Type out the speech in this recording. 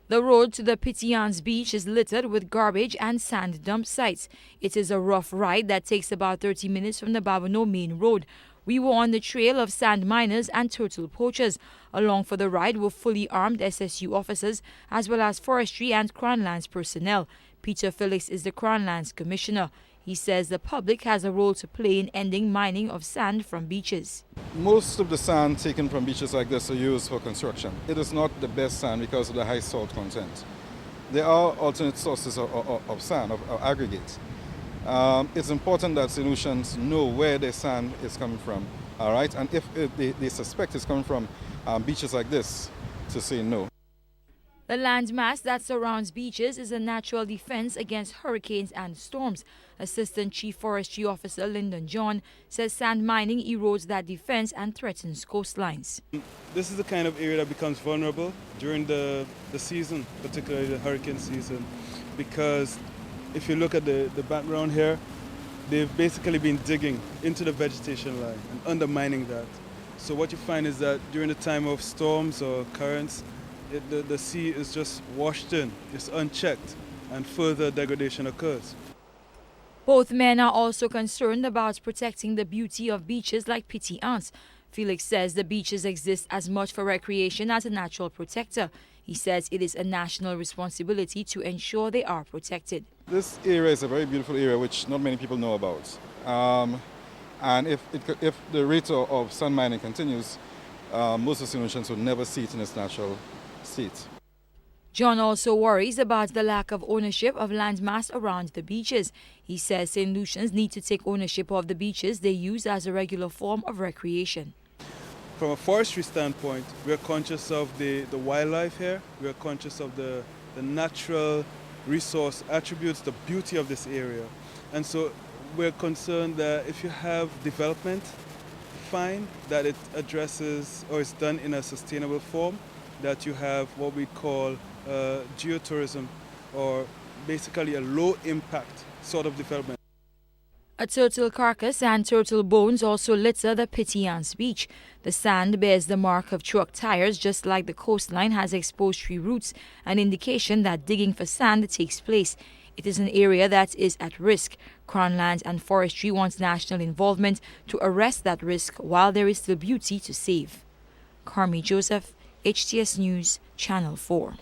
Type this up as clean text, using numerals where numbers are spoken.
The road to the Pithians Beach is littered with garbage and sand dump sites. It is a rough ride that takes about 30 minutes from the Babonneau main road. We were on the trail of sand miners and turtle poachers. Along for the ride were fully armed SSU officers as well as forestry and Crown Lands personnel. Peter Felix is the Crown Lands Commissioner. He says the public has a role to play in ending mining of sand from beaches. Most of the sand taken from beaches like this are used for construction. It is not the best sand because of the high salt content. There are alternate sources of sand, of aggregates. It's important that St. Lucians know where their sand is coming from, all right? And if they suspect it's coming from beaches like this, to say no. The landmass that surrounds beaches is a natural defense against hurricanes and storms. Assistant Chief Forestry Officer Lyndon John says sand mining erodes that defense and threatens coastlines. This is the kind of area that becomes vulnerable during the season, particularly the hurricane season, because if you look at the background here, they've basically been digging into the vegetation line and undermining that. So what you find is that during the time of storms or currents, the sea is just washed in, it's unchecked, and further degradation occurs. Both men are also concerned about protecting the beauty of beaches like Pithians. Felix says the beaches exist as much for recreation as a natural protector. He says it is a national responsibility to ensure they are protected. This area is a very beautiful area which not many people know about. And if the rate of sand mining continues, most of St. Lucians will never see it in its natural state. John also worries about the lack of ownership of landmass around the beaches. He says St. Lucians need to take ownership of the beaches they use as a regular form of recreation. From a forestry standpoint, we are conscious of the wildlife here. We are conscious of the natural resource attributes, the beauty of this area. And so we're concerned that if you have development, fine, that it addresses or is done in a sustainable form, that you have what we call geotourism, or basically a low impact sort of development. A turtle carcass and turtle bones also litter the Pithians Beach. The sand bears the mark of truck tires, just like the coastline has exposed tree roots, an indication that digging for sand takes place. It is an area that is at risk. Crown Lands and Forestry wants national involvement to arrest that risk while there is still beauty to save. Carmi Joseph, HTS News, Channel 4.